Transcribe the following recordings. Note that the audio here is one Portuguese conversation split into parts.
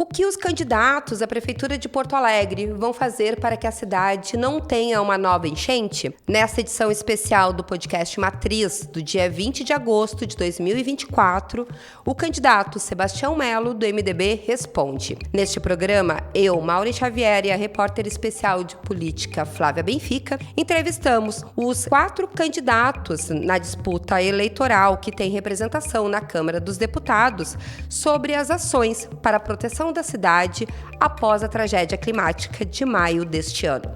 O que os candidatos à Prefeitura de Porto Alegre vão fazer para que a cidade não tenha uma nova enchente? Nesta edição especial do podcast Matriz, do dia 20 de agosto de 2024, o candidato Sebastião Melo, do MDB, responde. Neste programa, eu, Maureen Xavier e a repórter especial de política Flávia Benfica, entrevistamos os 4 candidatos na disputa eleitoral que tem representação na Câmara dos Deputados sobre as ações para a proteção da cidade após a tragédia climática de maio deste ano.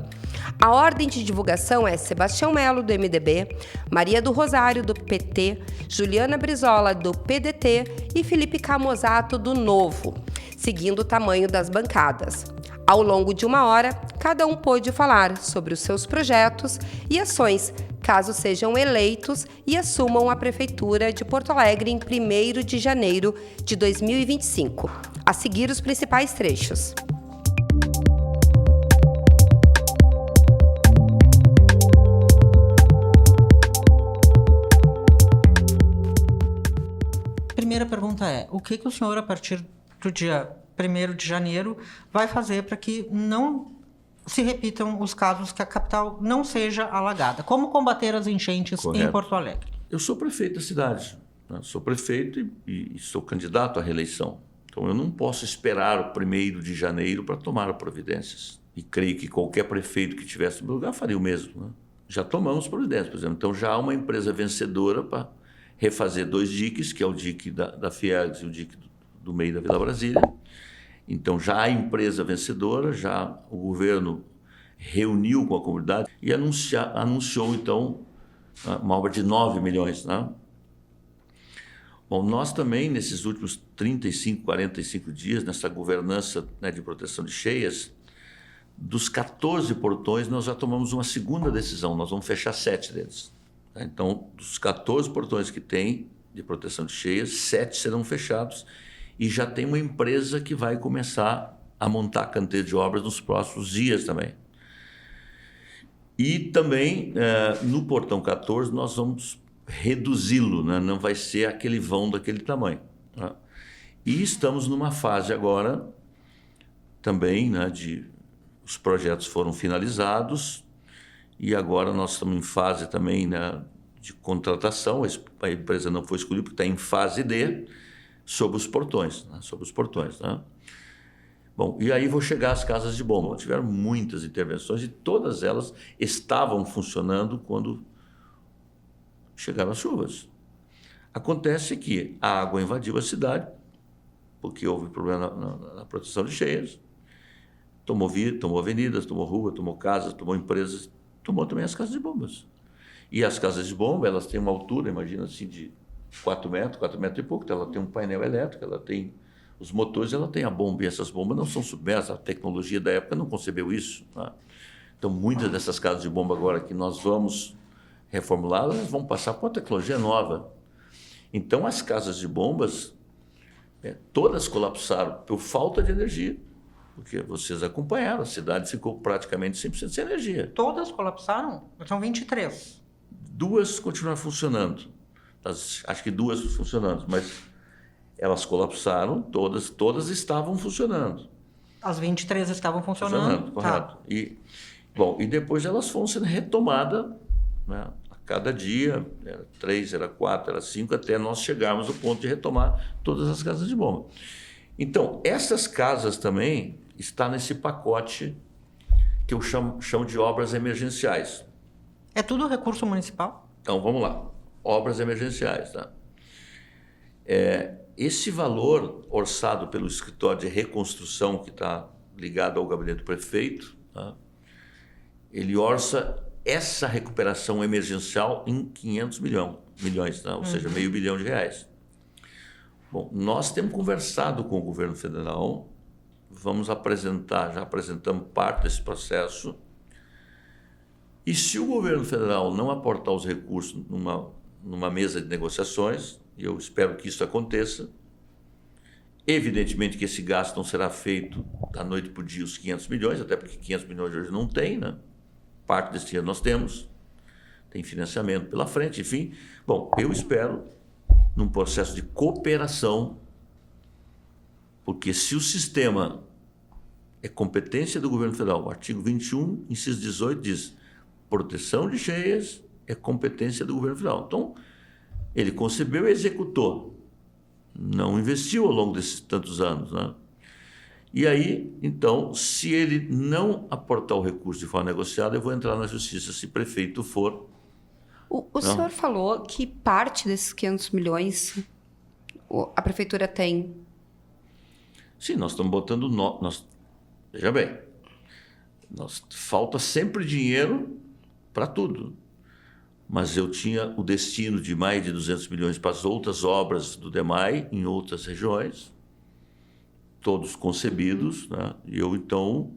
A ordem de divulgação é Sebastião Melo, do MDB, Maria do Rosário, do PT, Juliana Brizola, do PDT e Felipe Camozato, do Novo, seguindo o tamanho das bancadas. Ao longo de 1 hora, cada um pôde falar sobre os seus projetos e ações, caso sejam eleitos e assumam a Prefeitura de Porto Alegre em 1º de janeiro de 2025. A seguir, os principais trechos. Primeira pergunta é, o que o senhor, a partir do dia 1º de janeiro, vai fazer para que não se repitam os casos que a capital não seja alagada? Como combater as enchentes em Porto Alegre? Eu sou prefeito da cidade, né? Sou prefeito e sou candidato à reeleição. Então eu não posso esperar o 1º de janeiro para tomar providências. E creio que qualquer prefeito que estivesse no meu lugar faria o mesmo, né? Já tomamos providências, por exemplo. Então já há uma empresa vencedora para refazer 2 diques, que é o dique da Fiergs e o dique do meio da Vila Brasília. Então já há empresa vencedora, já o governo reuniu com a comunidade e anunciou então uma obra de 9 milhões, né? Bom, nós também nesses últimos 35, 45 dias, nessa governança, né, de proteção de cheias, dos 14 portões nós já tomamos uma segunda decisão, nós vamos fechar 7 deles. Então, dos 14 portões que tem de proteção de cheias, 7 serão fechados e já tem uma empresa que vai começar a montar canteiro de obras nos próximos dias também. E também, no portão 14, nós vamos reduzi-lo, né? Não vai ser aquele vão daquele tamanho, né? E estamos numa fase agora também, né, os projetos foram finalizados e agora nós estamos em fase também, né, de contratação. A empresa não foi escolhida porque está em fase D, sobre os portões, né? Bom, e aí vou chegar às casas de bomba. Tiveram muitas intervenções e todas elas estavam funcionando quando chegaram as chuvas. Acontece que a água invadiu a cidade, porque houve problema na proteção de cheias, tomou avenidas, tomou rua, tomou casas, tomou empresas, tomou também as casas de bombas. E as casas de bomba, elas têm uma altura, imagina assim, de 4 metros e pouco, então ela tem um painel elétrico, ela tem os motores, ela tem a bomba, e essas bombas não são submersas, a tecnologia da época não concebeu isso, né? Então, muitas dessas casas de bomba agora que nós vamos reformular, elas vão passar por uma tecnologia nova. Então, as casas de bombas, todas colapsaram por falta de energia, porque vocês acompanharam, a cidade ficou praticamente 100% sem energia. Todas colapsaram? São 23. 2 continuaram funcionando. Acho que 2 funcionando, mas elas colapsaram, todas estavam funcionando. As 23 estavam funcionando, correto. Tá. E depois elas foram sendo retomadas, né, a cada dia, era 3, era 4, era 5, até nós chegarmos ao ponto de retomar todas as casas de bomba. Então, essas casas também estão nesse pacote que eu chamo de obras emergenciais. É tudo recurso municipal? Então, vamos lá. Obras emergenciais, tá? Esse valor orçado pelo escritório de reconstrução, que está ligado ao gabinete do prefeito, tá? Ele orça essa recuperação emergencial em 500 milhões, tá? Ou seja, R$500 milhão. Bom, nós temos conversado com o governo federal, já apresentamos parte desse processo, e se o governo federal não aportar os recursos numa mesa de negociações, e eu espero que isso aconteça, evidentemente que esse gasto não será feito da noite para o dia os 500 milhões, até porque 500 milhões hoje não tem, né? Parte desse dinheiro nós temos, tem financiamento pela frente, enfim. Bom, eu espero, num processo de cooperação, Porque se o sistema é competência do governo federal, o artigo 21, inciso 18 diz: proteção de cheias é competência do governo federal. Então, ele concebeu e executou. Não investiu ao longo desses tantos anos, né? E aí, então, se ele não aportar o recurso de forma negociada, eu vou entrar na justiça se prefeito for. O senhor falou que parte desses 500 milhões a prefeitura tem. Sim, nós estamos botando... Veja bem, falta sempre dinheiro para tudo. Mas eu tinha o destino de mais de 200 milhões para as outras obras do DEMAI em outras regiões, todos concebidos, né? E eu, então,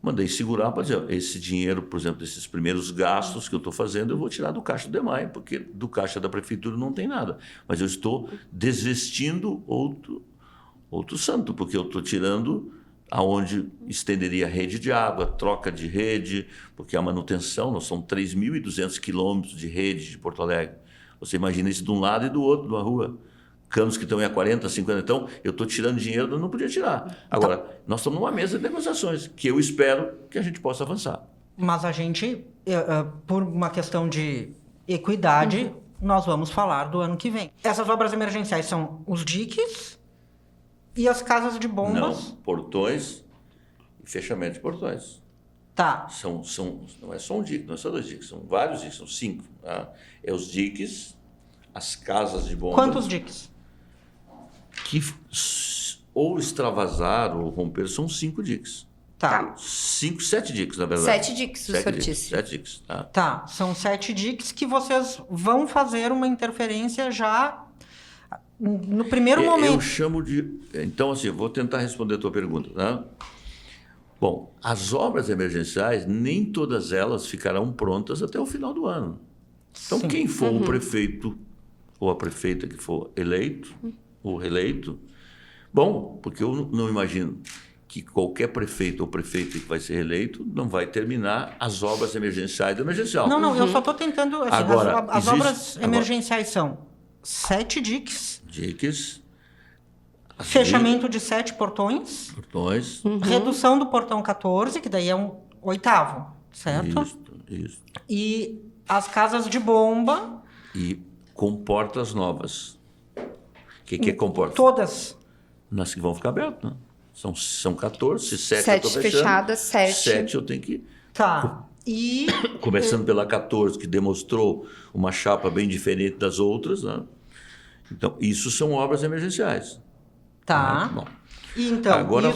mandei segurar para dizer, esse dinheiro, por exemplo, desses primeiros gastos que eu estou fazendo, eu vou tirar do caixa do DEMAI, porque do caixa da prefeitura não tem nada. Mas eu estou desvestindo outro santo, porque eu estou tirando aonde estenderia a rede de água, troca de rede, porque a manutenção, nós são 3.200 quilômetros de rede de Porto Alegre. Você imagina isso de um lado e do outro, de uma rua. Canos que estão a 40, 50, então eu estou tirando dinheiro, eu não podia tirar. Agora, nós estamos numa mesa de negociações, que eu espero que a gente possa avançar. Mas a gente, por uma questão de equidade, nós vamos falar do ano que vem. Essas obras emergenciais são os diques e as casas de bombas? Não, portões e fechamento de portões. Tá. Não é só um dique, não é só 2 diques, são vários diques, são 5. Tá? É os diques, as casas de bombas. Quantos diques? Que ou extravasar ou romper são 5 diques. Tá. 7 diques, na verdade. 7 diques, o senhor disse. 7 diques, tá. Tá, são 7 diques que vocês vão fazer uma interferência já no primeiro momento. Eu chamo de... Então, assim, eu vou tentar responder a tua pergunta, tá? Bom, as obras emergenciais, nem todas elas ficarão prontas até o final do ano. Então, Sim. quem for o prefeito ou a prefeita que for eleito ou reeleito, bom, porque eu não imagino que qualquer prefeito ou prefeita que vai ser reeleito não vai terminar as obras emergenciais do emergencial. Não, eu só estou tentando... Assim, Agora, as obras emergenciais são 7 diques, diques, fechamento de 7 portões, redução do portão 14, que daí é um 8º, certo? Isso. E as casas de bomba... E com portas novas. O que é comporta? Todas. Nas que vão ficar abertas, né? São 14, 7 eu 7 estou fechando. fechadas, 7. 7 eu tenho que... Tá. E... Começando pela 14, que demonstrou uma chapa bem diferente das outras, né? Então, isso são obras emergenciais. Tá. Bom. E então,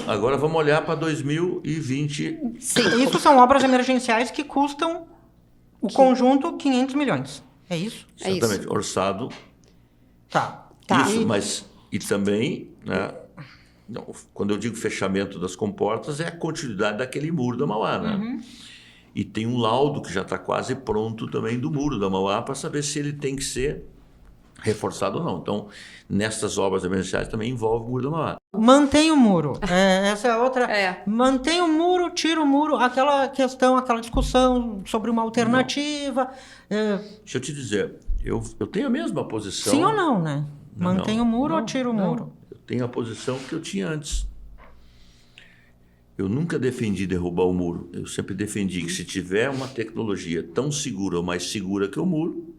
agora vamos olhar para 2020. Sim, isso são obras emergenciais que custam o conjunto 500 milhões. É isso? Exatamente. isso. Orçado. Tá. Isso, mas... E também, né? Não, quando eu digo fechamento das comportas, é a continuidade daquele muro da Mauá, né? E tem um laudo que já está quase pronto também do muro da Mauá para saber se ele tem que ser reforçado ou não. Então, nestas obras emergenciais também envolve o muro da Mauá. Mantém o muro. Essa é a outra. É. Mantém o muro, tira o muro. Aquela questão, aquela discussão sobre uma alternativa. Deixa eu te dizer, eu tenho a mesma posição. Sim ou não, né? Não, Mantém o muro ou tira o muro? Eu tenho a posição que eu tinha antes. Eu nunca defendi derrubar o muro. Eu sempre defendi que se tiver uma tecnologia tão segura ou mais segura que o muro,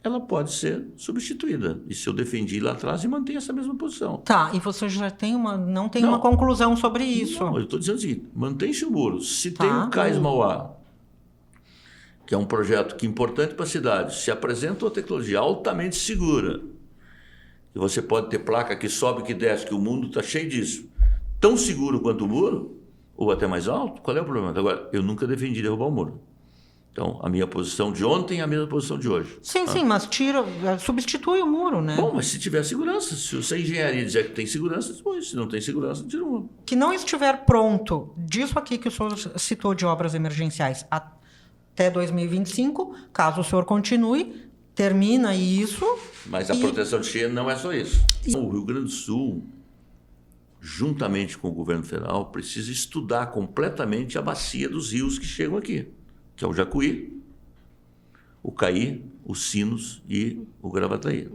ela pode ser substituída. Isso eu defendi lá atrás e mantenho essa mesma posição. Tá, e você já tem não tem uma conclusão sobre isso. Não, eu estou dizendo o seguinte, mantém-se o muro. Se tem o Cais Mauá, que é um projeto que é importante para a cidade, se apresenta uma tecnologia altamente segura, que você pode ter placa que sobe, que desce, que o mundo está cheio disso, tão seguro quanto o muro, ou até mais alto, qual é o problema? Agora, eu nunca defendi derrubar o muro. Então, a minha posição de ontem é a mesma posição de hoje. Sim, mas substitui o muro, né? Bom, mas se tiver segurança, se a engenharia dizer que tem segurança, depois, se não tem segurança, tira o muro. Que não estiver pronto, disso aqui que o senhor citou de obras emergenciais até 2025, caso o senhor continue, termina isso. Mas a proteção de cheia não é só isso. O Rio Grande do Sul, juntamente com o governo federal, precisa estudar completamente a bacia dos rios que chegam aqui, que é o Jacuí, o Caí, os Sinos e o Gravataí.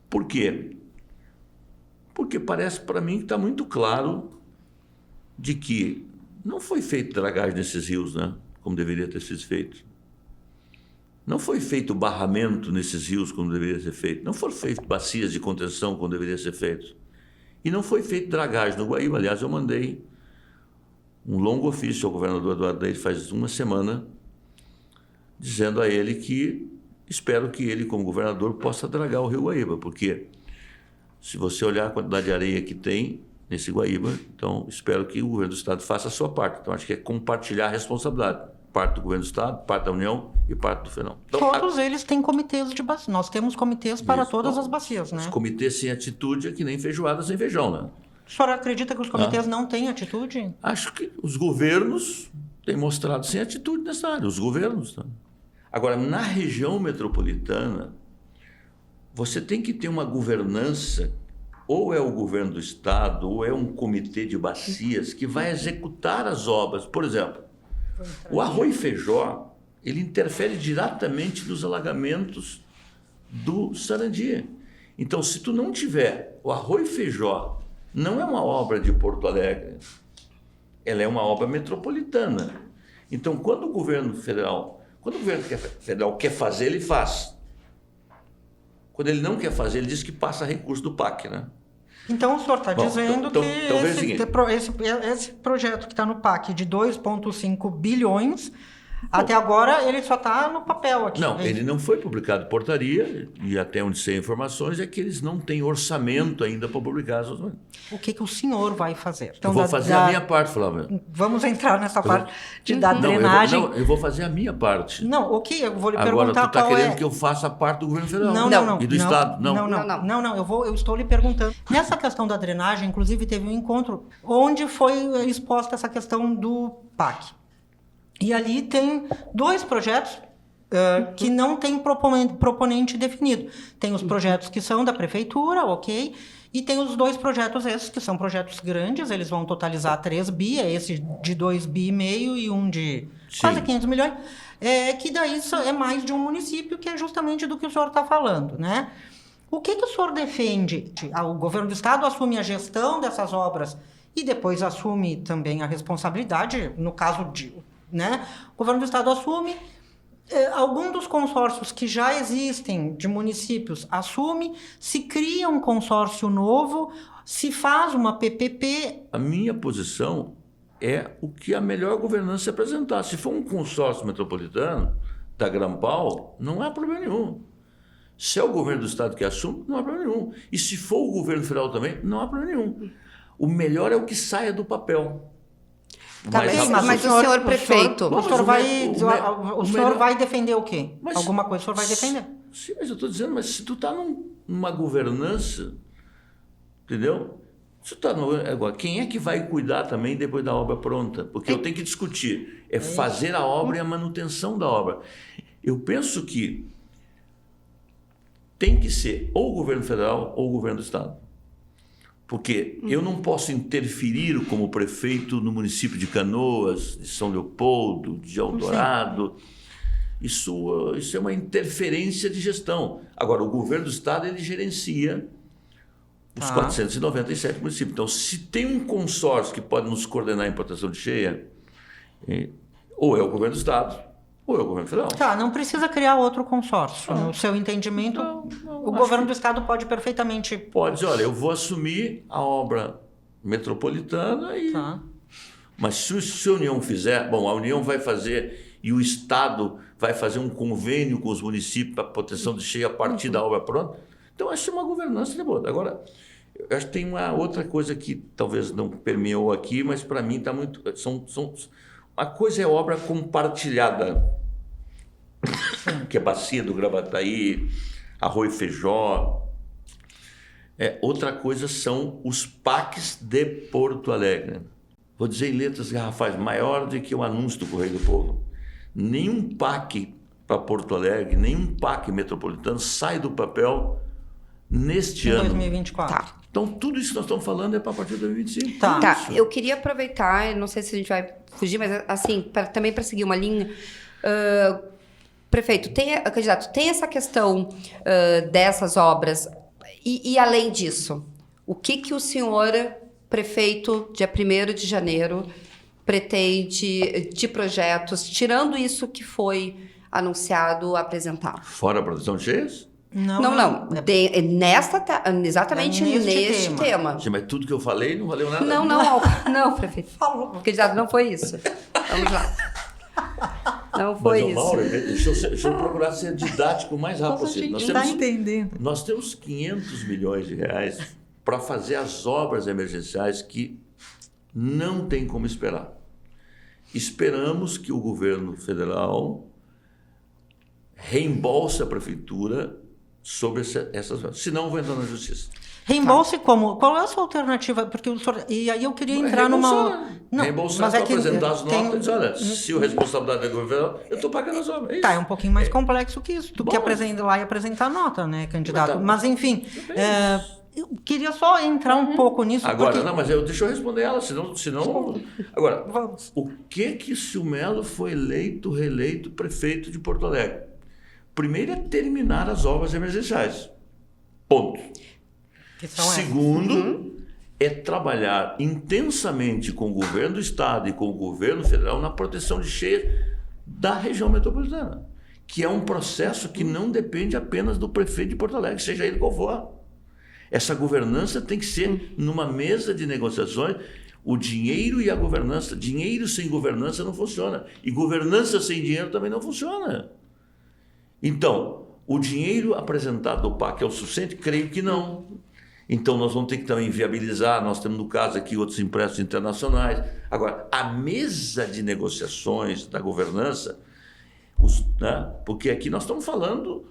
Por quê? Porque parece para mim que está muito claro de que não foi feito dragagem nesses rios, né? Como deveria ter sido feito. Não foi feito barramento nesses rios como deveria ser feito. Não foram feitas bacias de contenção como deveria ser feito. E não foi feito dragagem no Guaíba. Aliás, eu mandei um longo ofício ao governador Eduardo Leite faz uma semana, dizendo a ele que espero que ele, como governador, possa dragar o rio Guaíba, porque se você olhar a quantidade de areia que tem nesse Guaíba, então espero que o governo do Estado faça a sua parte. Então, acho que é compartilhar a responsabilidade. Parte do governo do Estado, parte da União e parte do FENAL. Então, todos eles têm comitês de bacia. Nós temos comitês para todas as bacias, né? Os comitês sem atitude é que nem feijoada sem feijão, né? O senhor acredita que os comitês não têm atitude? Acho que os governos têm mostrado sem atitude nessa área, os governos. Né? Agora, na região metropolitana, você tem que ter uma governança, ou é o governo do Estado, ou é um comitê de bacias que vai executar as obras. Por exemplo, o Arroio Feijó, ele interfere diretamente nos alagamentos do Sarandi. Então, se tu não tiver o Arroio Feijó, não é uma obra de Porto Alegre, ela é uma obra metropolitana. Então, quando o governo federal quer fazer, ele faz. Quando ele não quer fazer, ele diz que passa recurso do PAC, né? Então, o senhor está dizendo que esse projeto que está no PAC de 2,5 bilhões, até agora ele só está no papel aqui. Não, ele não foi publicado em portaria, e até onde sei informações é que eles não têm orçamento ainda para publicar as orçamentos. O que o senhor vai fazer? Então, eu vou fazer a minha parte, Flávio. Vamos entrar nessa parte da drenagem. Eu vou fazer a minha parte. Não, ok, eu vou lhe agora, perguntar tu está qual querendo que eu faça a parte do governo federal. Não. E do Estado? Não, eu estou lhe perguntando. Nessa questão da drenagem, inclusive, teve um encontro onde foi exposta essa questão do PAC. E ali tem 2 projetos que não tem proponente definido. Tem os projetos que são da prefeitura, ok? E tem os 2 projetos esses, que são projetos grandes, eles vão totalizar 3 bi, é esse de 2,5 bi e um de quase 500 milhões, que daí é mais de um município, que é justamente do que o senhor está falando, né? O que o senhor defende? O governo do Estado assume a gestão dessas obras e depois assume também a responsabilidade, no caso de... Né? O governo do Estado assume, algum dos consórcios que já existem de municípios assume, se cria um consórcio novo, se faz uma PPP. A minha posição é o que a melhor governança apresentar. Se for um consórcio metropolitano da Grampal, não há problema nenhum. Se é o governo do Estado que assume, não há problema nenhum. E se for o governo federal também, não há problema nenhum. O melhor é o que saia do papel. Mas o senhor prefeito... O senhor vai defender o quê? Alguma coisa o senhor vai defender? Sim, mas eu estou dizendo, mas se tu está numa governança, entendeu? Se tu tá agora, quem é que vai cuidar também depois da obra pronta? Porque eu tenho que discutir. É fazer a obra e a manutenção da obra. Eu penso que tem que ser ou o governo federal ou o governo do Estado. Porque eu não posso interferir como prefeito no município de Canoas, de São Leopoldo, de Eldorado. Isso é uma interferência de gestão. Agora, o governo do Estado, ele gerencia os 497 municípios. Então, se tem um consórcio que pode nos coordenar em proteção de cheia, ou é o governo do Estado, ou é o governo federal. Não precisa criar outro consórcio. No seu entendimento, o governo do Estado pode perfeitamente... Pode, olha, eu vou assumir a obra metropolitana e... Mas se a União fizer... Bom, a União vai fazer e o Estado vai fazer um convênio com os municípios para proteção de cheia a partir da obra pronta. Então, acho que é uma governança de boa. Agora, eu acho que tem uma outra coisa que talvez não permeou aqui, mas para mim está muito... Uma coisa é obra compartilhada, que é Bacia do Gravataí, Arroio Feijó. Outra coisa são os PACs de Porto Alegre. Vou dizer em letras garrafais, maior do que o anúncio do Correio do Povo. Nenhum PAC para Porto Alegre, nenhum PAC metropolitano sai do papel neste ano. 2024. Então, tudo isso que nós estamos falando é para a partir de 2025. Eu queria aproveitar, não sei se a gente vai fugir, mas assim, também para seguir uma linha. Prefeito, candidato, tem essa questão dessas obras e além disso, O que o senhor, prefeito, dia 1º de janeiro, pretende de projetos, tirando isso que foi anunciado, apresentar? Fora a proteção de cheias? Não. Exatamente neste tema. Sim, mas tudo que eu falei não valeu nada? Não, prefeito. Candidato, não foi isso. Vamos lá. Não foi mas, isso. Mauro, deixa eu procurar ser didático o mais rápido possível. Nós temos, entendendo. Nós temos 500 milhões de reais para fazer as obras emergenciais que não tem como esperar. Esperamos que o governo federal reembolse a prefeitura sobre essas... Senão, eu vou entrar na justiça. Reembolse como? Qual é a sua alternativa? Porque o senhor... E aí eu queria entrar numa... Não, reembolsar, mas apresentar as notas e dizer, olha, se o responsabilidade é do governo, eu estou pagando as obras. É um pouquinho mais complexo que isso, do que apresentar lá e apresentar a nota, né, candidato? Mas enfim, eu queria só entrar um pouco nisso. Agora, porque... deixa eu responder ela, senão... Agora, o que se o Melo foi reeleito prefeito de Porto Alegre? Primeiro é terminar as obras emergenciais. Ponto. Segundo, é trabalhar intensamente com o governo do Estado e com o governo federal na proteção de cheias da região metropolitana, que é um processo que não depende apenas do prefeito de Porto Alegre, seja ele qual for. Essa governança tem que ser numa mesa de negociações. O dinheiro e a governança. Dinheiro sem governança não funciona. E governança sem dinheiro também não funciona. Então, o dinheiro apresentado do PAC é o suficiente? Creio que não. Então, nós vamos ter que também viabilizar, nós temos no caso aqui outros empréstimos internacionais. Agora, a mesa de negociações da governança, porque aqui nós estamos falando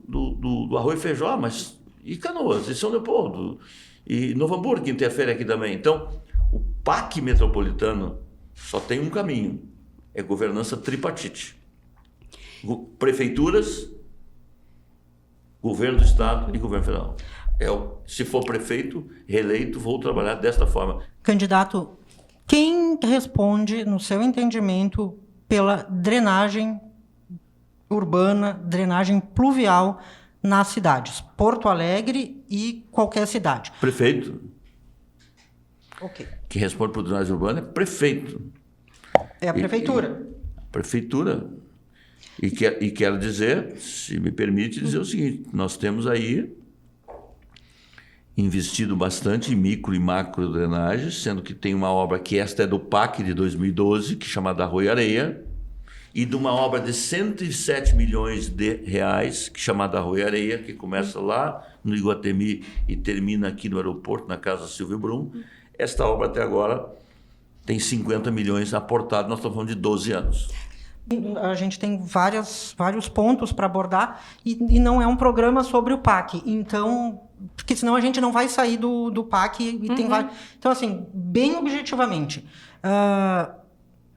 do arroz e feijão, mas e Canoas, e São Leopoldo, e Novo Hamburgo, que interfere aqui também. Então, o PAC metropolitano só tem um caminho, é governança tripartite. Prefeituras, governo do Estado e governo federal. Se for prefeito, reeleito, vou trabalhar desta forma. Candidato, quem responde, no seu entendimento, pela drenagem urbana, drenagem pluvial nas cidades? Porto Alegre e qualquer cidade. Prefeito. Ok. Quem responde por drenagem urbana é prefeito. É a prefeitura. Prefeitura. E quero dizer, se me permite dizer o seguinte, nós temos aí investido bastante em micro e macro drenagem, sendo que tem uma obra que esta é do PAC de 2012, que é chamada Arroio Areia, e de uma obra de 107 milhões de reais, que é chamada Arroio Areia, que começa lá no Iguatemi e termina aqui no aeroporto, na Casa Silvio Brum. Esta obra até agora tem 50 milhões aportados, nós estamos falando de 12 anos. A gente tem vários pontos para abordar e não é um programa sobre o PAC. Então, porque senão a gente não vai sair do PAC e tem vários... Então, assim, bem objetivamente,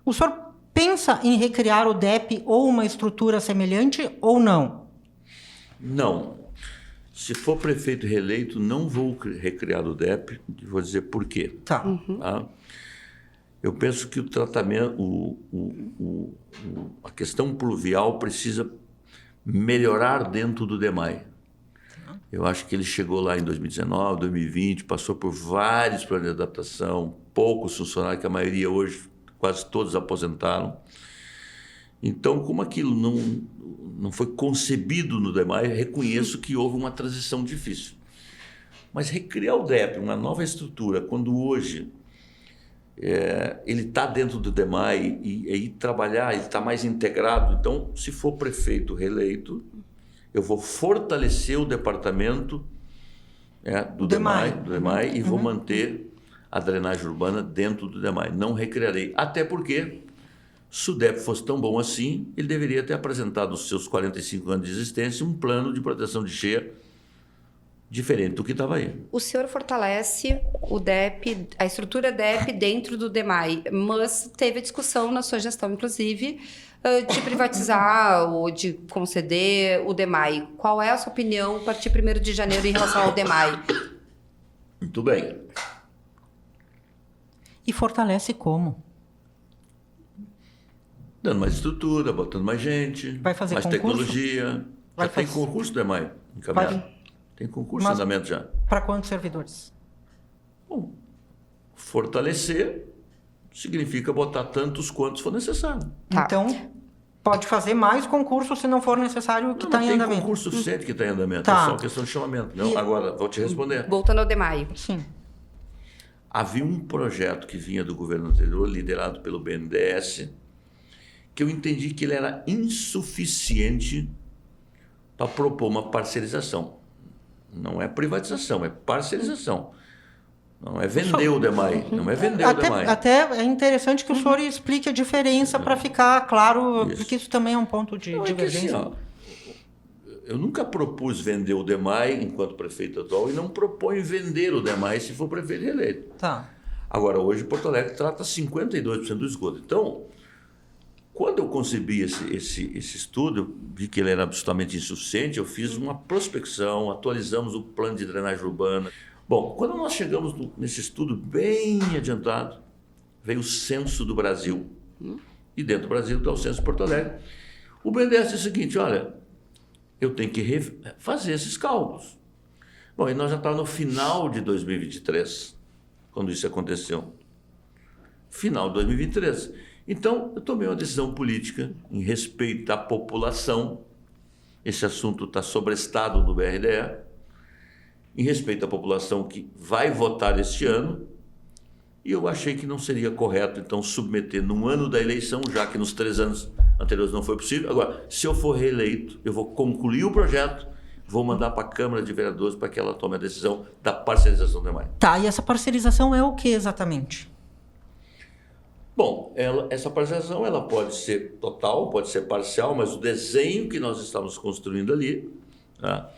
o senhor pensa em recriar o DEP ou uma estrutura semelhante ou não? Não. Se for prefeito reeleito, não vou recriar o DEP. Vou dizer por quê. Tá. Tá? Eu penso que o tratamento, a questão pluvial precisa melhorar dentro do DEMAI. Eu acho que ele chegou lá em 2019, 2020, passou por vários planos de adaptação, poucos funcionários, que a maioria hoje, quase todos aposentaram. Então, como aquilo não foi concebido no DEMAI, reconheço que houve uma transição difícil. Mas recriar o DEP, uma nova estrutura, quando hoje... ele está dentro do DEMAI e aí trabalhar, ele está mais integrado. Então, se for prefeito reeleito, eu vou fortalecer o departamento do DEMAI e vou manter a drenagem urbana dentro do DEMAI. Não recriarei. Até porque, se o DEP fosse tão bom assim, ele deveria ter apresentado os seus 45 anos de existência um plano de proteção de cheia diferente do que estava aí. O senhor fortalece o DEP, a estrutura DEP dentro do DEMAI, mas teve a discussão na sua gestão, inclusive, de privatizar ou de conceder o DEMAI. Qual é a sua opinião a partir de 1º de janeiro em relação ao DEMAI? Muito bem. E fortalece como? Dando mais estrutura, botando mais gente, vai fazer mais concurso? Tecnologia. Já tem concurso do DEMAI encaminhado. Tem concurso em andamento já. Para quantos servidores? Bom, fortalecer significa botar tantos quantos for necessário. Tá. Então, pode fazer mais concurso se não for necessário que está em tem andamento. concurso suficiente que está em andamento, Tá. é só questão de chamamento. Não, agora, vou te responder. Voltando ao DEMAI. Sim. Havia um projeto que vinha do governo anterior, liderado pelo BNDES, que eu entendi que ele era insuficiente para propor uma parcerização. Não é privatização, é parcerização. Não é vender o DEMAI. Não é vender o DEMAI. Até é interessante que o senhor explique a diferença para ficar claro, porque isso também é um ponto de Não, é que divergência. assim, ó, eu nunca propus vender o DEMAI enquanto prefeito atual e não proponho vender o DEMAI se for prefeito reeleito. Tá. Agora, hoje, Porto Alegre trata 52% do esgoto. Então, quando eu concebi esse estudo, eu vi que ele era absolutamente insuficiente, eu fiz uma prospecção, atualizamos o plano de drenagem urbana. Bom, quando nós chegamos nesse estudo bem adiantado, veio o censo do Brasil. E dentro do Brasil está o censo de Porto Alegre. O BNDES disse o seguinte, olha, eu tenho que fazer esses cálculos. Bom, e nós já estávamos no final de 2023, quando isso aconteceu. Final de 2023. Então, eu tomei uma decisão política em respeito à população. Esse assunto está sobrestado no BRDE. Em respeito à população que vai votar este ano. E eu achei que não seria correto, então, submeter num ano da eleição, já que nos 3 anos anteriores não foi possível. Agora, se eu for reeleito, eu vou concluir o projeto, vou mandar para a Câmara de Vereadores para que ela tome a decisão da parcerização do DEMAI. Tá, e essa parcerização é o que exatamente? Bom, essa parcerização ela pode ser total, pode ser parcial, mas o desenho que nós estamos construindo ali, tá?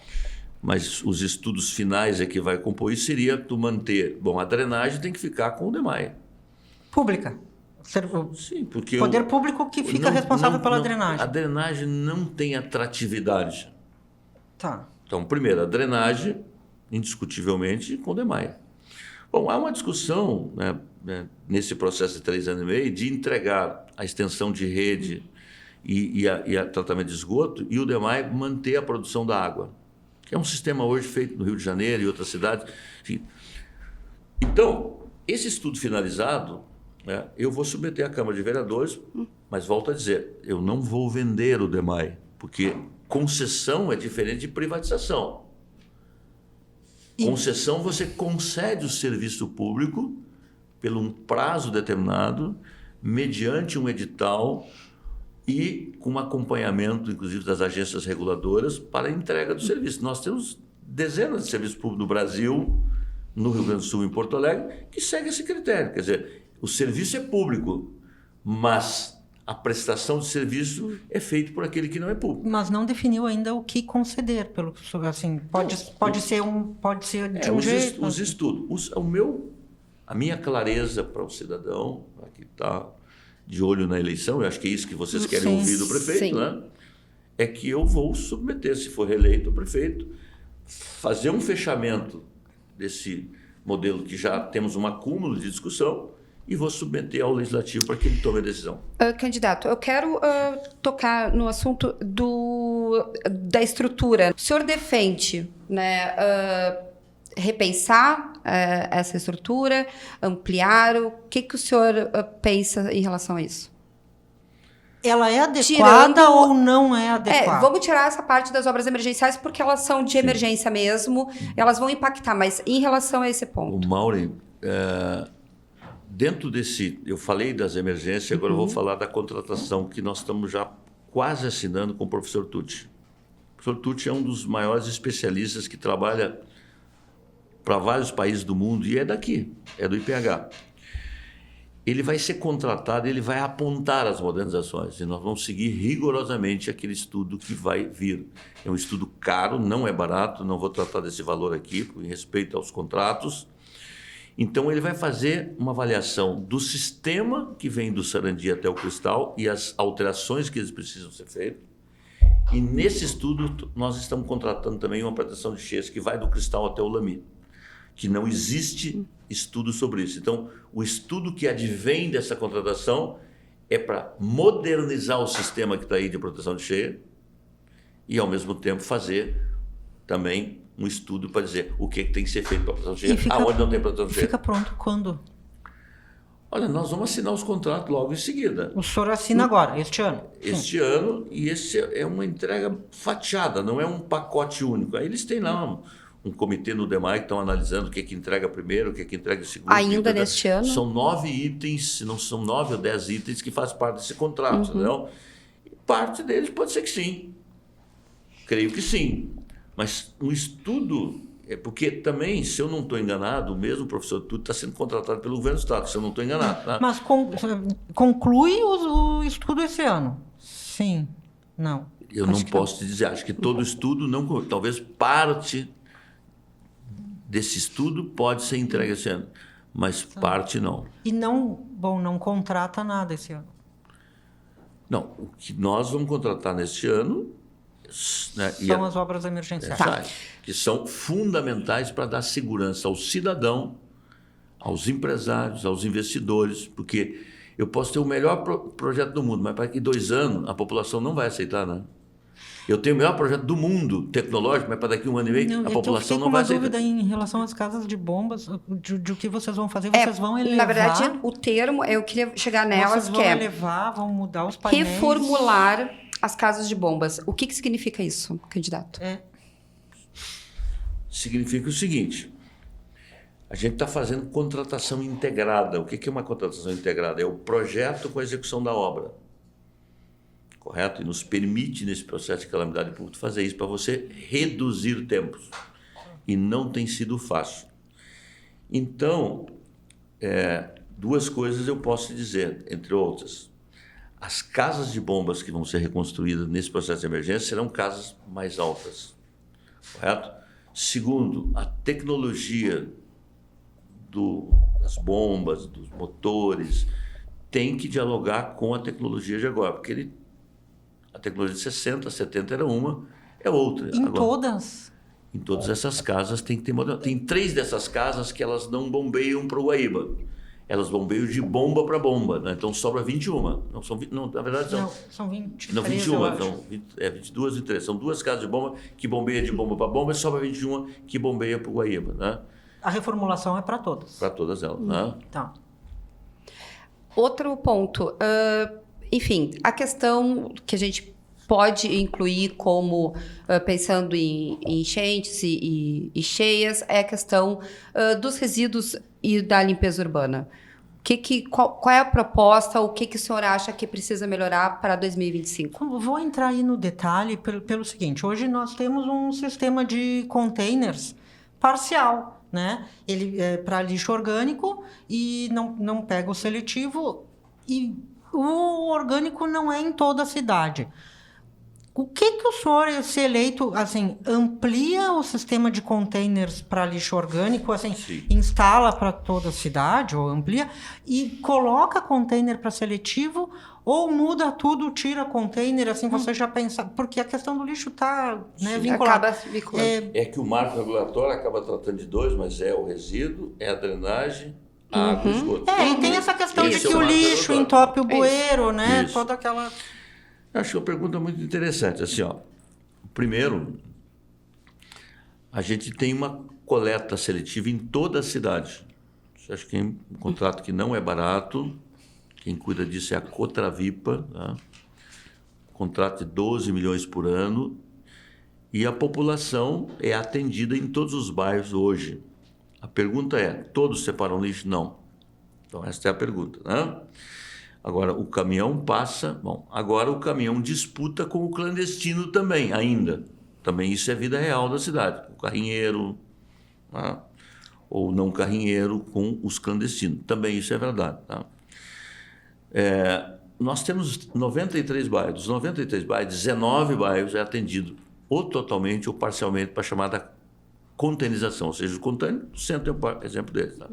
Mas os estudos finais é que vai compor isso, seria tu manter... Bom, a drenagem tem que ficar com o DEMAI. Pública. Sim, porque... Poder público que fica responsável pela drenagem. A drenagem não tem atratividade. Tá. Então, primeiro, a drenagem, indiscutivelmente, com o DEMAI. Bom, há uma discussão, né, nesse processo de 3 anos e meio, de entregar a extensão de rede e a tratamento de esgoto e o DEMAI manter a produção da água, que é um sistema hoje feito no Rio de Janeiro e outras cidades. Enfim. Então, esse estudo finalizado, né, eu vou submeter à Câmara de Vereadores, mas volto a dizer, eu não vou vender o DEMAI, porque concessão é diferente de privatização. Concessão, você concede o serviço público por um prazo determinado, mediante um edital e com um acompanhamento, inclusive, das agências reguladoras para a entrega do serviço. Nós temos dezenas de serviços públicos no Brasil, no Rio Grande do Sul e em Porto Alegre, que seguem esse critério. Quer dizer, o serviço é público, mas a prestação de serviço é feita por aquele que não é público. Mas não definiu ainda o que conceder, pelo assim, pode ser de um jeito. Os estudos. A minha clareza para o cidadão, que está de olho na eleição, eu acho que é isso que vocês querem ouvir do prefeito, né? É que eu vou submeter, se for reeleito o prefeito, fazer um fechamento desse modelo que já temos um acúmulo de discussão, e vou submeter ao Legislativo para que ele tome a decisão. Candidato, eu quero tocar no assunto da estrutura. O senhor defende, né, repensar essa estrutura, ampliar? O que o senhor pensa em relação a isso? Ela é adequada ou não é adequada? Vamos tirar essa parte das obras emergenciais porque elas são de emergência mesmo, elas vão impactar, mas em relação a esse ponto. O Maureen... Dentro desse, eu falei das emergências, agora eu vou falar da contratação que nós estamos já quase assinando com o professor Tucci. O professor Tucci é um dos maiores especialistas que trabalha para vários países do mundo e é daqui, é do IPH. Ele vai ser contratado, ele vai apontar as modernizações e nós vamos seguir rigorosamente aquele estudo que vai vir. É um estudo caro, não é barato, não vou tratar desse valor aqui, em respeito aos contratos. Então, ele vai fazer uma avaliação do sistema que vem do Sarandi até o Cristal e as alterações que eles precisam ser feitas. E nesse estudo, nós estamos contratando também uma proteção de cheias que vai do Cristal até o Lami, que não existe estudo sobre isso. Então, o estudo que advém dessa contratação é para modernizar o sistema que está aí de proteção de cheia e, ao mesmo tempo, fazer também um estudo para dizer o que tem que ser feito para a proteção de cheias, aonde não tem proteção de cheias. Fica pronto quando? Olha, nós vamos assinar os contratos logo em seguida. O senhor assina agora, este ano? Este ano, e esse é uma entrega fatiada, não é um pacote único. Aí eles têm lá um comitê no DEMAI que estão analisando o que entrega primeiro, o que entrega segundo. Ainda neste ano? São 9 itens, se não são 9 ou 10 itens que fazem parte desse contrato, entendeu? E parte deles pode ser que sim. Creio que sim. Mas um estudo... porque também, se eu não estou enganado, o mesmo professor Tudo está sendo contratado pelo governo do Estado, se eu não estou enganado. Tá? Mas conclui o estudo esse ano? Sim. Não. Eu não posso te dizer. Acho que todo estudo não... Talvez parte desse estudo pode ser entregue esse ano, mas parte não. E não contrata nada esse ano? Não. O que nós vamos contratar neste ano... Né, são as obras emergenciais. Que são fundamentais para dar segurança ao cidadão, aos empresários, aos investidores, porque eu posso ter o melhor projeto do mundo, mas para daqui 2 anos a população não vai aceitar, né? Eu tenho o melhor projeto do mundo tecnológico, mas para daqui 1 ano e meio a população não vai aceitar. Eu fiquei com uma dúvida em relação às casas de bombas, de o que vocês vão fazer. Vocês vão elevar... Na verdade, o termo, eu queria chegar nelas, vocês vão elevar, vão mudar os painéis... Reformular as casas de bombas. O que significa isso, candidato? Significa o seguinte, a gente está fazendo contratação integrada. O que é uma contratação integrada? É o projeto com a execução da obra. Correto? E nos permite, nesse processo de calamidade pública, fazer isso para você reduzir tempos. E não tem sido fácil. Então, 2 coisas eu posso dizer, entre outras. As casas de bombas que vão ser reconstruídas nesse processo de emergência serão casas mais altas. Correto? Segundo, a tecnologia das bombas, dos motores, tem que dialogar com a tecnologia de agora, porque a tecnologia de 60, 70 era uma, é outra. Em agora, todas? Em todas essas casas tem que ter modelo. Tem 3 dessas casas que elas não bombeiam para o Guaíba. Elas bombeiam de bomba para bomba, né? Então sobra 21. Não, na verdade são 23, não, 21, são 22 e 3. São 2 casas de bomba que bombeiam de bomba para bomba e sobra 21 que bombeia para o Guaíba, né? A reformulação é para todas? Para todas elas, né? Tá. Outro ponto, enfim, a questão que a gente pode incluir como, pensando em enchentes e cheias, é a questão dos resíduos e da limpeza urbana. Qual é a proposta, o que o senhor acha que precisa melhorar para 2025? Vou entrar aí no detalhe pelo seguinte, hoje nós temos um sistema de containers parcial, né? Ele é para lixo orgânico e não pega o seletivo, e o orgânico não é em toda a cidade. O que o senhor, se eleito, assim, amplia o sistema de containers para lixo orgânico, assim, instala para toda a cidade, ou amplia, e coloca container para seletivo, ou muda tudo, tira container, assim, você já pensa... Porque a questão do lixo está, né, vinculada. Acaba vinculando. É que o marco regulatório acaba tratando de 2, mas é o resíduo, é a drenagem, a água e o esgoto. E tem essa questão de que o lixo entope o bueiro, né? Isso. Toda aquela... Acho que é uma pergunta muito interessante. Assim, primeiro, a gente tem uma coleta seletiva em toda a cidade. Acho que é um contrato que não é barato. Quem cuida disso é a Cotravipa. Tá? Contrato de 12 milhões por ano. E a população é atendida em todos os bairros hoje. A pergunta é, todos separam lixo? Não. Então, essa é a pergunta, né? Agora, o caminhão passa... Bom, agora o caminhão disputa com o clandestino também, ainda. Também isso é vida real da cidade. O carrinheiro, né? Ou não carrinheiro com os clandestinos. Também isso é verdade. Tá? Nós temos 93 bairros. Dos 93 bairros, 19 bairros é atendido ou totalmente ou parcialmente para a chamada containerização. Ou seja, o container, o centro é um exemplo dele. Tá?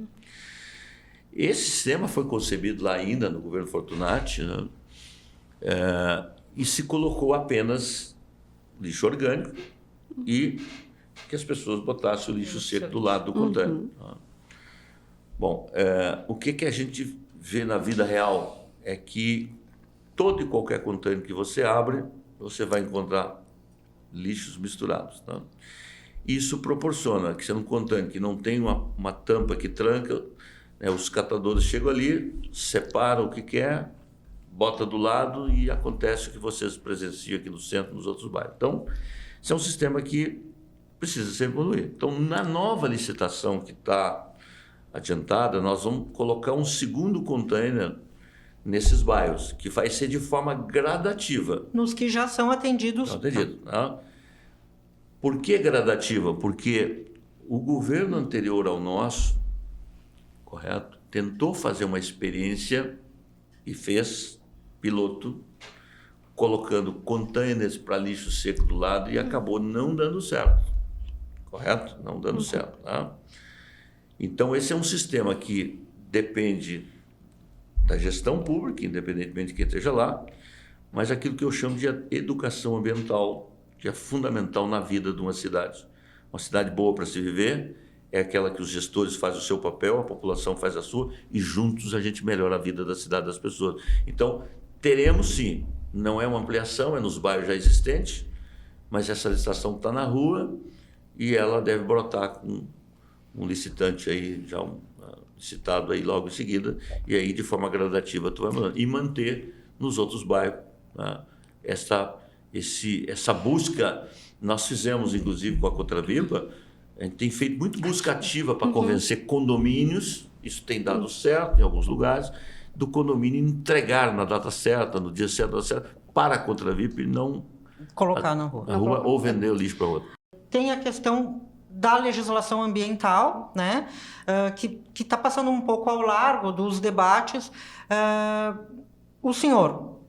Esse sistema foi concebido lá ainda no governo Fortunati, né? E se colocou apenas lixo orgânico e que as pessoas botassem o lixo seco do lado do container. Bom, o que a gente vê na vida real é que todo e qualquer container que você abre, você vai encontrar lixos misturados. Tá? isso proporciona que, sendo um contêiner que não tem uma tampa que tranca, né, os catadores chegam ali, separam o que quer, bota do lado e acontece o que vocês presenciam aqui no centro, nos outros bairros. Então, esse é um sistema que precisa ser evoluído. Então, na nova licitação que está adiantada, nós vamos colocar um segundo container nesses bairros, que vai ser de forma gradativa. Nos que já são atendidos. Tá? Por que gradativa? Porque o governo anterior ao nosso, correto, tentou fazer uma experiência e fez piloto, colocando containers para lixo seco do lado e acabou não dando certo. Correto? Não dando certo. Tá? Então, esse é um sistema que depende da gestão pública, independentemente de quem esteja lá, mas aquilo que eu chamo de educação ambiental, que é fundamental na vida de uma cidade. Uma cidade boa para se viver é aquela que os gestores fazem o seu papel, a população faz a sua, e juntos a gente melhora a vida da cidade, das pessoas. Então, teremos sim, não é uma ampliação, é nos bairros já existentes, mas essa licitação está na rua e ela deve brotar com um licitante aí, já licitado aí logo em seguida, e aí de forma gradativa tu vai mandando, e manter nos outros bairros, né, essa busca. Nós fizemos, inclusive, com a Contravipa, a gente tem feito muito busca ativa para convencer condomínios, isso tem dado certo em alguns lugares, do condomínio entregar na data certa, no dia certo, para a Contravipa e não colocar na rua. Ou vender o lixo para outro. Tem a questão da legislação ambiental, né, que está passando um pouco ao largo dos debates. O senhor,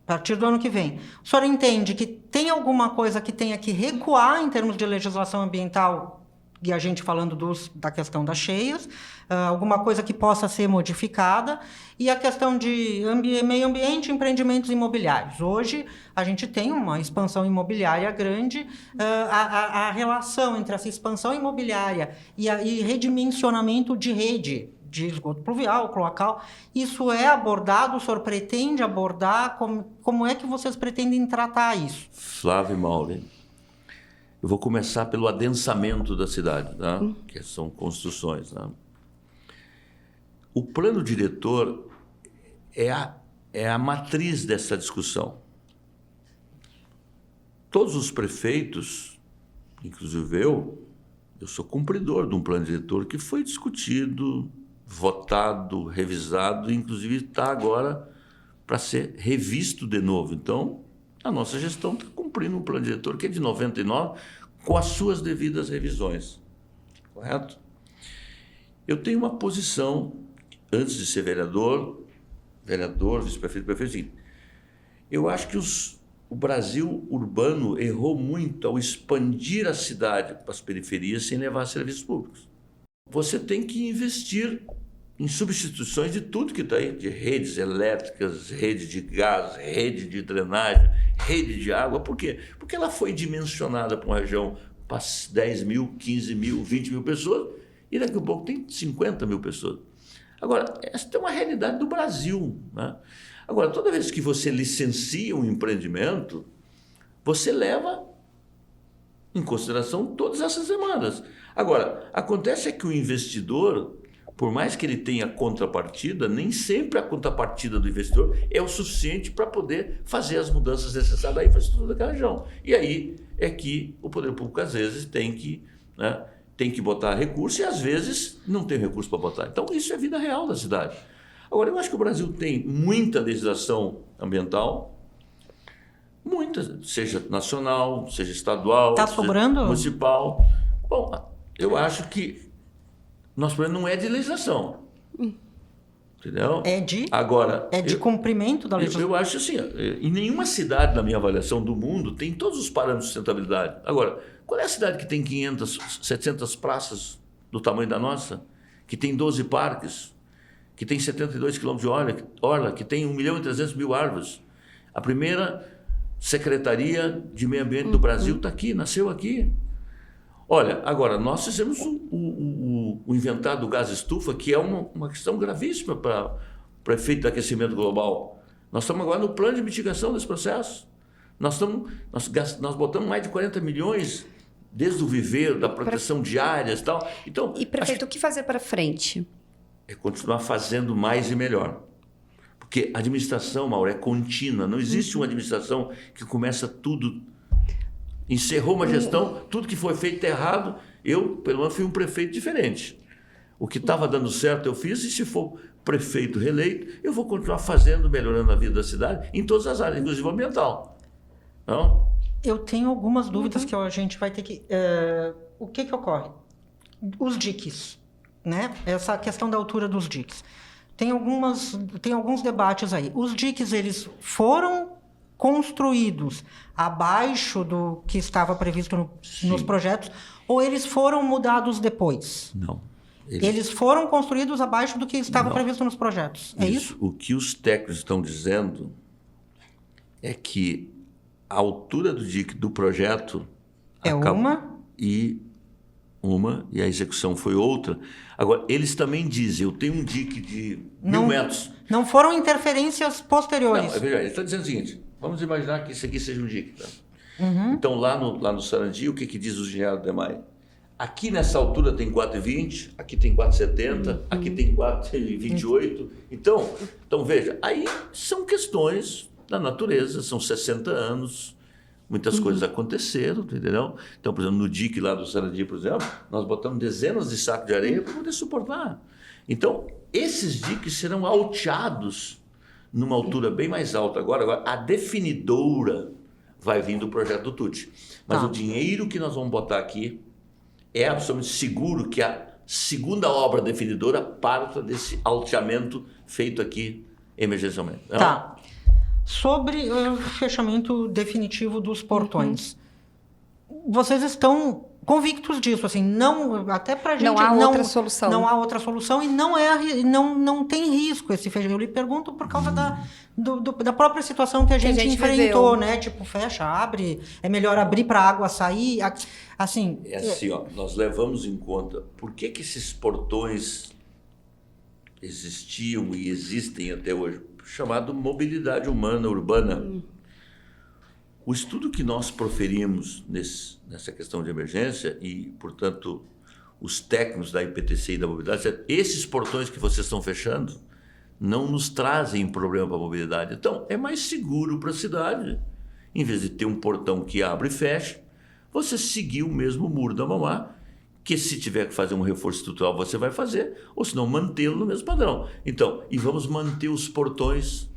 a partir do ano que vem, o senhor entende que tem alguma coisa que tenha que recuar em termos de legislação ambiental, e a gente falando da questão das cheias, alguma coisa que possa ser modificada, e a questão de meio ambiente e empreendimentos imobiliários. Hoje, a gente tem uma expansão imobiliária grande, a relação entre essa expansão imobiliária e redimensionamento de rede, de esgoto pluvial, cloacal, isso é abordado? O senhor pretende abordar? Como é que vocês pretendem tratar isso? Flávio e Maureen, eu vou começar pelo adensamento da cidade, tá? Que são construções. Tá? O plano diretor é a matriz dessa discussão. Todos os prefeitos, inclusive eu sou cumpridor de um plano diretor que foi discutido, votado, revisado, inclusive está agora para ser revisto de novo. Então, a nossa gestão está cumprindo um plano diretor que é de 99, com as suas devidas revisões. Correto? Eu tenho uma posição, antes de ser vereador, vice-prefeito, prefeito, eu acho que o Brasil urbano errou muito ao expandir a cidade para as periferias sem levar serviços públicos. Você tem que investir em substituições de tudo que está aí, de redes elétricas, rede de gás, rede de drenagem, rede de água. Por quê? Porque ela foi dimensionada para uma região para 10 mil, 15 mil, 20 mil pessoas e daqui a pouco tem 50 mil pessoas. Agora, essa é uma realidade do Brasil, né? Agora, toda vez que você licencia um empreendimento, você leva em consideração todas essas demandas. Agora, acontece é que o investidor, por mais que ele tenha contrapartida, nem sempre a contrapartida do investidor é o suficiente para poder fazer as mudanças necessárias da infraestrutura daquela região. E aí é que o poder público, às vezes, tem que botar recurso e, às vezes, não tem recurso para botar. Então, isso é vida real da cidade. Agora, eu acho que o Brasil tem muita legislação ambiental, muita, seja nacional, seja estadual, seja municipal. Bom, eu acho que nosso problema não é de legislação. Entendeu? É de cumprimento da legislação. Eu acho assim, em nenhuma cidade, na minha avaliação do mundo, tem todos os parâmetros de sustentabilidade. Agora, qual é a cidade que tem 500, 700 praças do tamanho da nossa? Que tem 12 parques? Que tem 72 quilômetros de orla? Que tem 1.300.000 árvores? A primeira Secretaria de Meio Ambiente do Brasil está aqui, nasceu aqui. Olha, agora, nós fizemos o inventário do gás estufa, que é uma questão gravíssima para o efeito do aquecimento global. Nós estamos agora no plano de mitigação desse processo. Nós botamos mais de 40 milhões desde o viveiro, da proteção de áreas e tal. Então, E, prefeito, o que fazer para frente? é continuar fazendo mais e melhor. Porque a administração, Mauro, é contínua. Não existe uma administração que começa tudo. Encerrou uma gestão, tudo que foi feito errado. Eu, pelo menos, fui um prefeito diferente. O que estava dando certo eu fiz, e se for prefeito reeleito, eu vou continuar fazendo, melhorando a vida da cidade em todas as áreas, inclusive ambiental. Não? Eu tenho algumas dúvidas que a gente vai ter que... o que ocorre? Os diques, né? Essa questão da altura dos diques. Tem alguns debates aí. Os diques, eles foram construídos abaixo do que estava previsto nos projetos, ou eles foram mudados depois? Não. Eles foram construídos abaixo do que estava previsto nos projetos. É isso? O que os técnicos estão dizendo é que a altura do dique do projeto e a execução foi outra. Agora, eles também dizem, eu tenho um dique de 1.000 metros. Não foram interferências posteriores. Não, veja, ele está dizendo o seguinte, vamos imaginar que isso aqui seja um dique. Tá? Então, lá no Sarandi, o que diz o engenheiro DEMAI? Aqui nessa altura tem 4,20, aqui tem 4,70, aqui tem 4,28. Então, veja, aí são questões da natureza, são 60 anos, muitas coisas aconteceram, entendeu? Então, por exemplo, no dique lá do Sarandi, por exemplo, nós botamos dezenas de sacos de areia para poder suportar. Então, esses diques serão alteados numa altura bem mais alta. Agora a definidora vai vir do projeto do Tucci. Mas o dinheiro que nós vamos botar aqui é absolutamente seguro que a segunda obra definidora parta desse alteamento feito aqui emergencialmente. Tá. Sobre o fechamento definitivo dos portões, vocês estão convictos disso, assim, não, até pra gente... Não há outra solução. Não há outra solução e não tem risco esse fechamento. Eu lhe pergunto por causa da própria situação que a gente enfrentou, viveu, né? Tipo, fecha, abre, é melhor abrir para a água sair, assim... É assim, ó, nós levamos em conta por que esses portões existiam e existem até hoje, chamado mobilidade humana urbana. O estudo que nós proferimos nessa questão de emergência e, portanto, os técnicos da IPTC e da mobilidade, esses portões que vocês estão fechando não nos trazem problema para a mobilidade. Então, é mais seguro para a cidade, em vez de ter um portão que abre e fecha, você seguir o mesmo muro da Mamá, que se tiver que fazer um reforço estrutural você vai fazer, ou se não mantê-lo no mesmo padrão. Então, e vamos manter os portões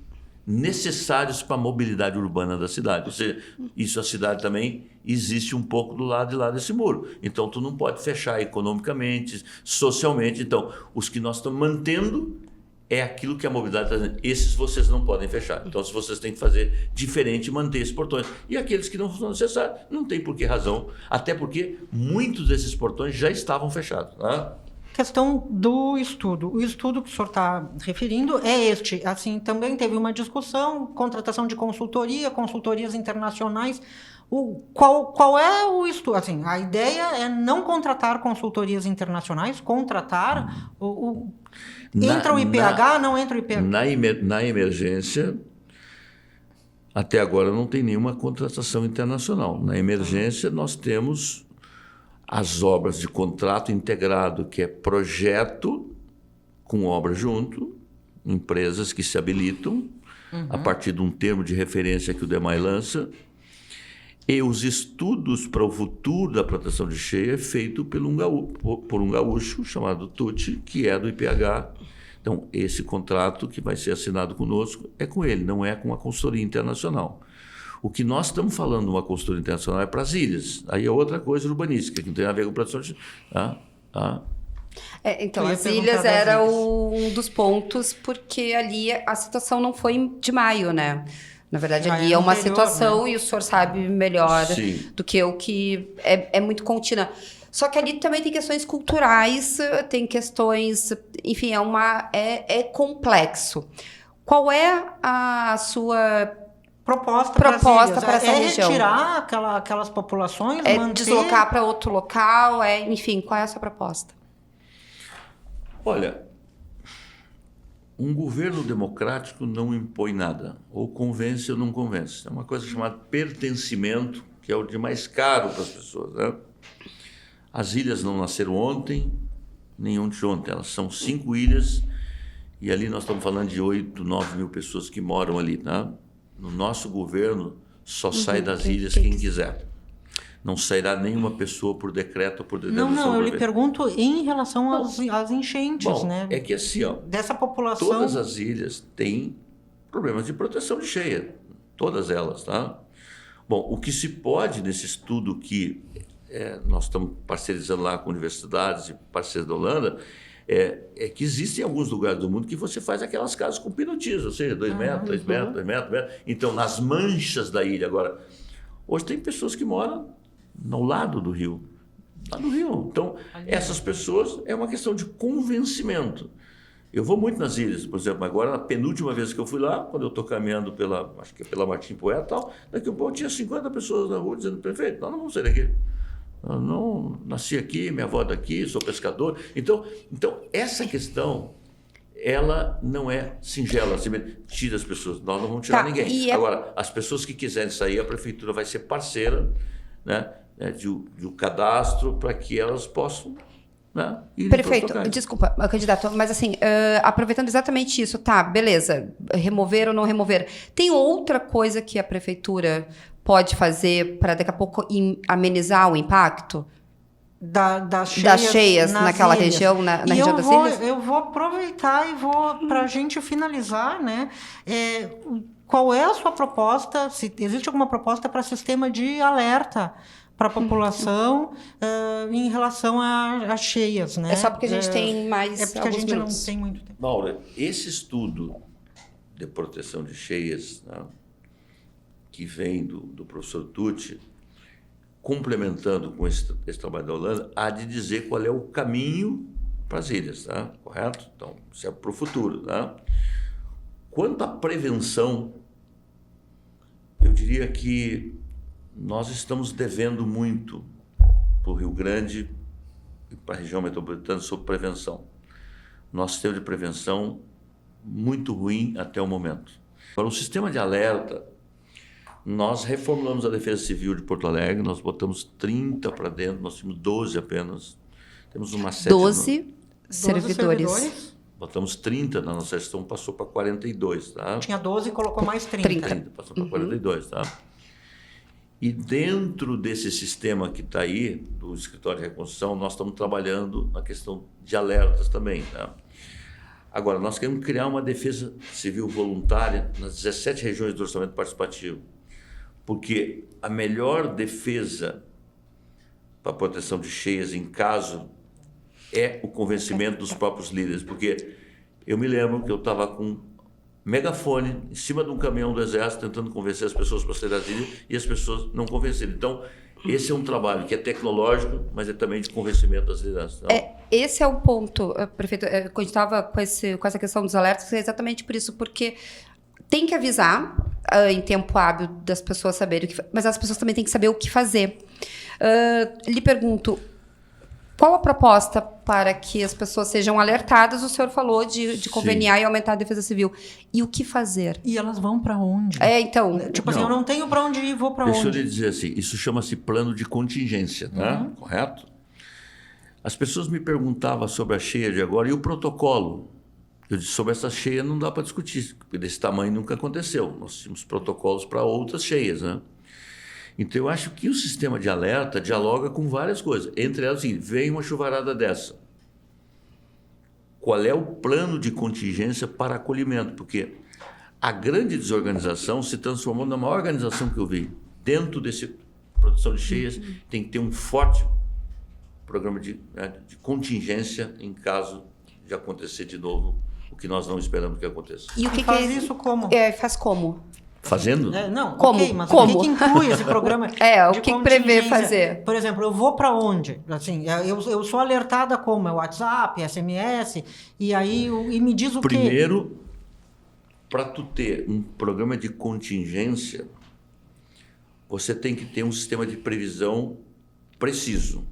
necessários para a mobilidade urbana da cidade. Ou seja, isso a cidade também existe um pouco do lado de lá desse muro. Então, tu não pode fechar economicamente, socialmente. Então, os que nós estamos mantendo é aquilo que a mobilidade está dizendo. Esses vocês não podem fechar. Então, se vocês têm que fazer diferente, manter esses portões. E aqueles que não são necessários, não tem por que razão. Até porque muitos desses portões já estavam fechados. Né? Questão do estudo. O estudo que o senhor está referindo é este. Assim, também teve uma discussão, contratação de consultorias internacionais. Qual é o estudo? Assim, a ideia é não contratar consultorias internacionais, contratar entra o IPH, não entra o IPH? Na emergência, até agora não tem nenhuma contratação internacional. Na emergência, nós temos as obras de contrato integrado, que é projeto com obra junto, empresas que se habilitam a partir de um termo de referência que o DEMAI lança, e os estudos para o futuro da proteção de cheia é feito por um gaúcho chamado Tucci, que é do IPH. Então, esse contrato que vai ser assinado conosco é com ele, não é com a consultoria internacional. O que nós estamos falando de uma consultoria internacional é para as ilhas. Aí é outra coisa urbanística, que não tem a ver com proteção de cheia. Então, as ilhas era um dos pontos, porque ali a situação não foi de maio, né? Na verdade, ali é uma situação, né? E o senhor sabe melhor do que eu, que é muito contínua. Só que ali também tem questões culturais, tem questões... Enfim, é complexo. Qual é a sua proposta para essa região? É retirar aquelas populações? Manter... deslocar para outro local? Enfim, qual é a sua proposta? Olha... Um governo democrático não impõe nada, ou convence ou não convence. É uma coisa chamada pertencimento, que é o de mais caro para as pessoas. Né? As ilhas não nasceram ontem, nem ontem. Elas são 5 ilhas e ali nós estamos falando de 8, 9 mil pessoas que moram ali. Tá? No nosso governo, só sai das ilhas quem quiser. Não sairá nenhuma pessoa por decreto ou por determinação. Não, eu lhe pergunto em relação às enchentes, Bom, né? É que assim, ó, dessa população... todas as ilhas têm problemas de proteção de cheia. Todas elas, tá? Bom, o que se pode nesse estudo que nós estamos parcerizando lá com universidades e parceiros da Holanda, é que existem alguns lugares do mundo que você faz aquelas casas com pinotias, ou seja, 2 metros, 2 metros, 2 metros, 2 metros. Então, nas manchas da ilha. Agora, hoje tem pessoas que moram ao lado do rio. Lá no rio. Então, essas pessoas, é uma questão de convencimento. Eu vou muito nas ilhas, por exemplo, agora, na penúltima vez que eu fui lá, quando eu estou caminhando acho que é pela Martim Poeta e tal, daqui a pouco tinha 50 pessoas na rua dizendo, prefeito, nós não vamos sair daqui. Eu não nasci aqui, minha avó daqui, sou pescador. Então essa questão, ela não é singela, assim, tira as pessoas, nós não vamos tirar ninguém. Agora, as pessoas que quiserem sair, a prefeitura vai ser parceira, né, de um cadastro para que elas possam... Né, Perfeito. Desculpa, candidato, mas assim, aproveitando exatamente isso, tá, beleza, remover ou não remover. Tem outra coisa que a prefeitura pode fazer para daqui a pouco amenizar o impacto? Das cheias naquela ilhas. Região, na região das ilhas? Eu vou aproveitar e vou, para a gente finalizar, né? Qual é a sua proposta? Se existe alguma proposta para sistema de alerta para a população em relação às cheias, né? É só porque a gente tem mais porque a gente minutos. não tem muito tempo. Maura, esse estudo de proteção de cheias, né, que vem do professor Tucci, complementando com esse trabalho da Holanda, há de dizer qual é o caminho para as ilhas, tá? Correto? Então, isso é para o futuro. Tá? Quanto à prevenção, eu diria que nós estamos devendo muito para o Rio Grande e para a região metropolitana sobre prevenção. Nosso sistema de prevenção muito ruim até o momento. Para o sistema de alerta, nós reformulamos a Defesa Civil de Porto Alegre, nós botamos 30 para dentro, nós tínhamos 12 apenas. Temos uma sede... 12 servidores. Botamos 30 na nossa gestão, passou para 42, tá? Tinha 12 e colocou mais 30. 30 passou para 42, tá? E dentro desse sistema que está aí, do Escritório de Reconstrução, nós estamos trabalhando na questão de alertas também, tá? Agora, nós queremos criar uma defesa civil voluntária nas 17 regiões do orçamento participativo, porque a melhor defesa para a proteção de cheias em caso é o convencimento dos próprios líderes, porque eu me lembro que eu estava com megafone em cima de um caminhão do Exército tentando convencer as pessoas para sair das ilhas e as pessoas não convenceram. Então, esse é um trabalho que é tecnológico, mas é também de convencimento das lideranças. Esse é o ponto, prefeito. Quando a gente estava com essa questão dos alertas, é exatamente por isso, porque tem que avisar em tempo hábil das pessoas saberem o que, mas as pessoas também têm que saber o que fazer. Lhe pergunto, qual a proposta para que as pessoas sejam alertadas? O senhor falou de conveniar e aumentar a defesa civil. E o que fazer? E elas vão para onde? Então... Tipo assim, eu não tenho para onde ir, vou para onde? Deixa eu lhe dizer assim, isso chama-se plano de contingência, tá? Correto? As pessoas me perguntavam sobre a cheia de agora e o protocolo. Eu disse, sobre essa cheia não dá para discutir, porque desse tamanho nunca aconteceu. Nós tínhamos protocolos para outras cheias, né? Então, eu acho que o sistema de alerta dialoga com várias coisas. Entre elas, assim, vem uma chuvarada dessa. Qual é o plano de contingência para acolhimento? Porque a grande desorganização se transformou na maior organização que eu vi. Dentro desse produção de cheias, tem que ter um forte programa de contingência em caso de acontecer de novo o que nós não esperamos que aconteça. E o que faz isso como? Faz como? Fazendo? Não, como? Okay, mas como? o que inclui esse programa o que prevê fazer? Por exemplo, eu vou para onde? Assim, eu sou alertada como? É WhatsApp, SMS, e aí e me diz o quê? Primeiro, para tu ter um programa de contingência, você tem que ter um sistema de previsão preciso.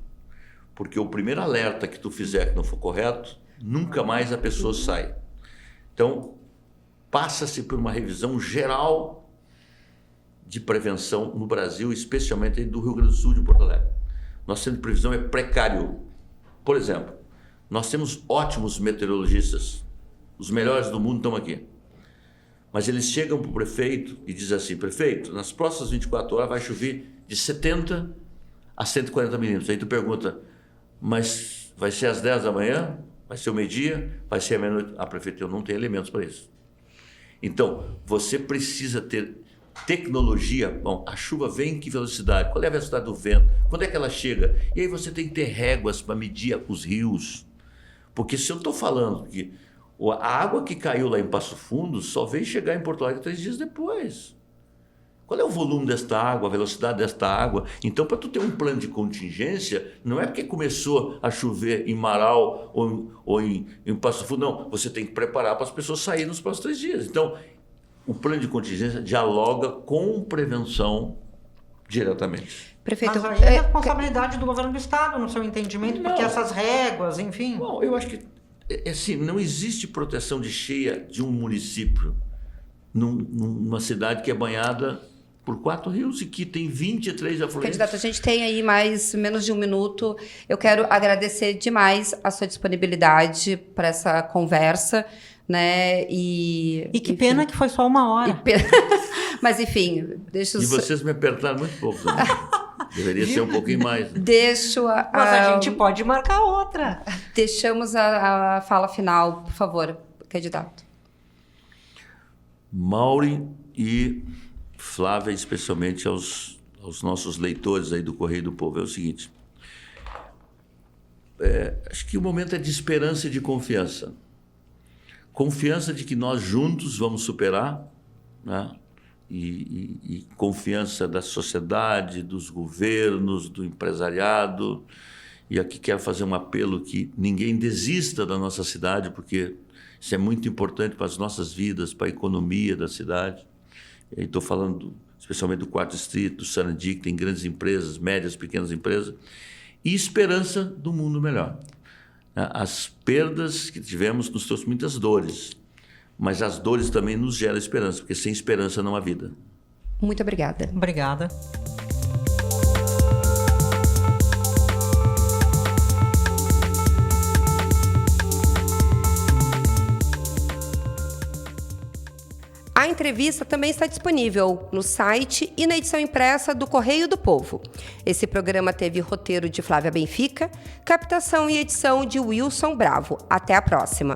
Porque o primeiro alerta que tu fizer que não for correto, nunca mais a pessoa sai. Então, passa-se por uma revisão geral de prevenção no Brasil, especialmente do Rio Grande do Sul e de Porto Alegre. Nosso centro de previsão é precário. Por exemplo, nós temos ótimos meteorologistas. Os melhores do mundo estão aqui. Mas eles chegam para o prefeito e dizem assim: prefeito, nas próximas 24 horas vai chover de 70 a 140 milímetros. Aí tu pergunta, mas vai ser às 10 da manhã? Vai ser o meio-dia? Vai ser a meia-noite? Ah, prefeito, eu não tenho elementos para isso. Então, você precisa ter tecnologia. Bom, a chuva vem em que velocidade? Qual é a velocidade do vento? Quando é que ela chega? E aí você tem que ter réguas para medir os rios. Porque se eu estou falando que a água que caiu lá em Passo Fundo só veio chegar em Porto Alegre 3 dias depois. Qual é o volume desta água, a velocidade desta água? Então, para tu ter um plano de contingência, não é porque começou a chover em Marau ou em Passo Fundo, não. Você tem que preparar para as pessoas saírem nos próximos 3 dias. Então, o plano de contingência dialoga com prevenção diretamente. Prefeito, mas aí é responsabilidade do governo do estado, no seu entendimento, porque essas réguas, enfim... Bom, eu acho que assim, não existe proteção de cheia de um município numa cidade que é banhada por 4 rios e que tem 23 afluentes. Candidato, a gente tem aí menos de 1 minuto. Eu quero agradecer demais a sua disponibilidade para essa conversa, né? E que pena que foi só 1 hora. Mas, enfim, deixa E vocês me apertaram muito pouco também. Deveria ser um pouquinho mais. Mas a gente pode marcar outra. Deixamos a fala final, por favor, candidato. Mauri e Flávia, especialmente aos nossos leitores aí do Correio do Povo, é o seguinte. Acho que o momento é de esperança e de confiança. Confiança de que nós juntos vamos superar, né? E confiança da sociedade, dos governos, do empresariado. E aqui quero fazer um apelo que ninguém desista da nossa cidade, porque isso é muito importante para as nossas vidas, para a economia da cidade. E estou falando especialmente do 4º Distrito, do Sarandi, que tem grandes empresas, médias, pequenas empresas. E esperança do mundo melhor. As perdas que tivemos nos trouxe muitas dores, mas as dores também nos geram esperança, porque sem esperança não há vida. Muito obrigada. Obrigada. A entrevista também está disponível no site e na edição impressa do Correio do Povo. Esse programa teve roteiro de Flávia Benfica, captação e edição de Wilson Bravo. Até a próxima!